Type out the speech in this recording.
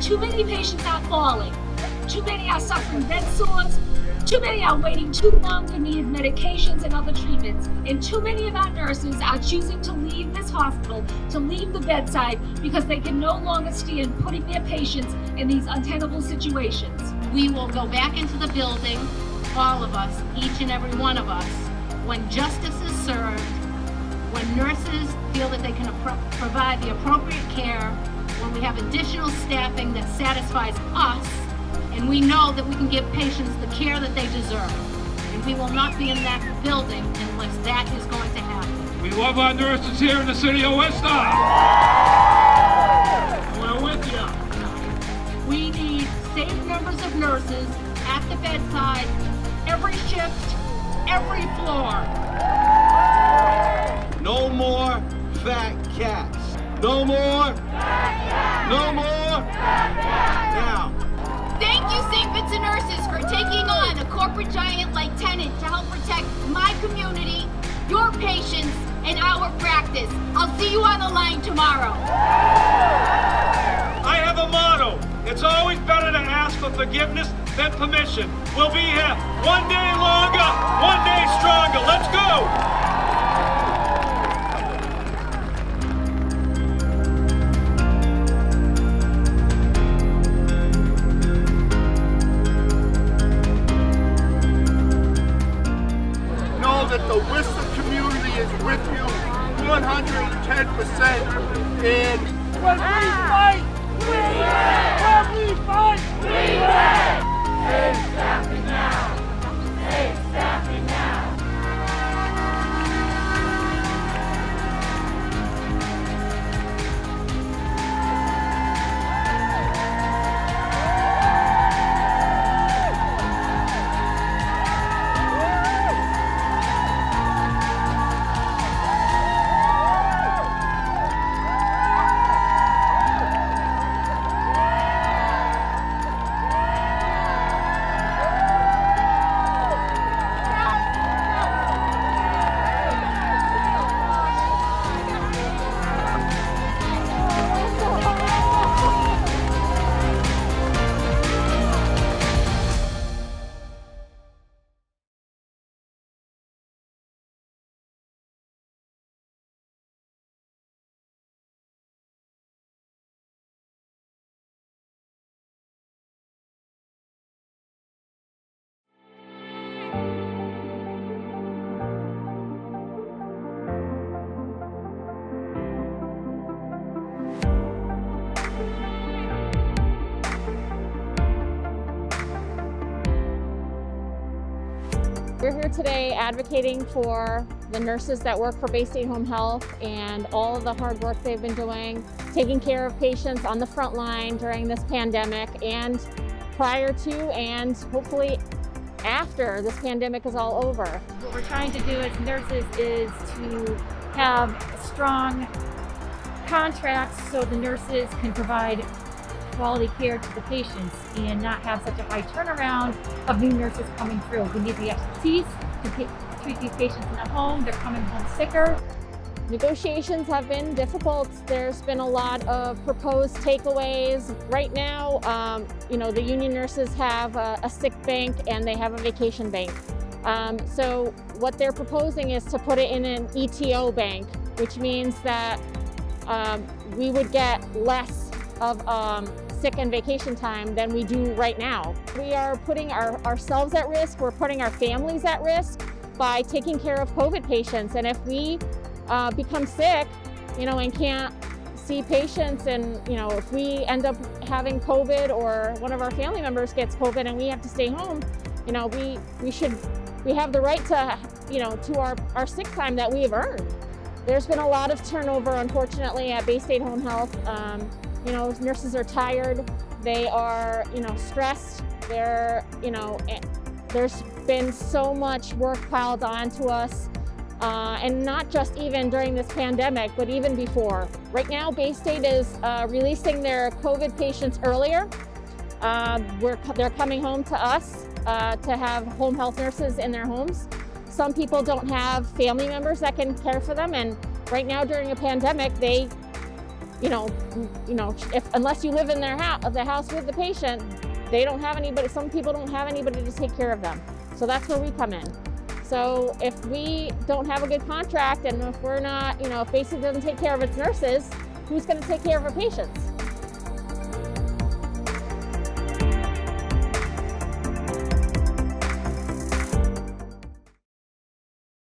too many patients are falling, too many are suffering bed sores, too many are waiting too long for needed medications and other treatments, and too many of our nurses are choosing to leave this hospital, to leave the bedside, because they can no longer stand putting their patients in these untenable situations. We will go back into the building, all of us, each and every one of us, when justice is served, when nurses feel that they can provide the appropriate care, when we have additional staffing that satisfies us, and we know that we can give patients the care that they deserve. And we will not be in that building unless that is going to happen. We love our nurses here in the city of Worcester. We're with you. We need safe numbers of nurses at the bedside, every shift, every floor. No more fat cats. No more. No more. Now. Thank you, St. Vincent nurses, for taking on a corporate giant like Tenet to help protect my community, your patients, and our practice. I'll see you on the line tomorrow. I have a motto. It's always better to ask for forgiveness than permission. We'll be here one day longer, one day stronger. Let's go. That the Worcester community is with you 110%. And when we fight, we win! When we fight, we win! Safe staffing now! Safe staffing now! We're here today advocating for the nurses that work for Bay State Home Health and all of the hard work they've been doing, taking care of patients on the front line during this pandemic and prior to and hopefully after this pandemic is all over. What we're trying to do as nurses is to have strong contracts so the nurses can provide quality care to the patients and not have such a high turnaround of new nurses coming through. We need the expertise to treat these patients in the home. They're coming home sicker. Negotiations have been difficult. There's been a lot of proposed takeaways. Right now, the union nurses have a sick bank and they have a vacation bank. So what they're proposing is to put it in an ETO bank, which means that we would get less of sick and vacation time than we do right now. We are putting ourselves at risk, we're putting our families at risk by taking care of COVID patients. And if we become sick, and can't see patients, and if we end up having COVID or one of our family members gets COVID and we have to stay home, we have the right to our sick time that we have earned. There's been a lot of turnover, unfortunately, at Bay State Home Health. Nurses are tired, they are, stressed, there's been so much work piled onto us, and not just even during this pandemic, but even before. Right now, Bay State is releasing their COVID patients earlier. They're coming home to us to have home health nurses in their homes. Some people don't have family members that can care for them, and right now during a pandemic, they unless you live in the house with the patient, they don't have anybody. Some people don't have anybody to take care of them. So that's where we come in. So if we don't have a good contract, and if we're not, if basic doesn't take care of its nurses, who's going to take care of our patients?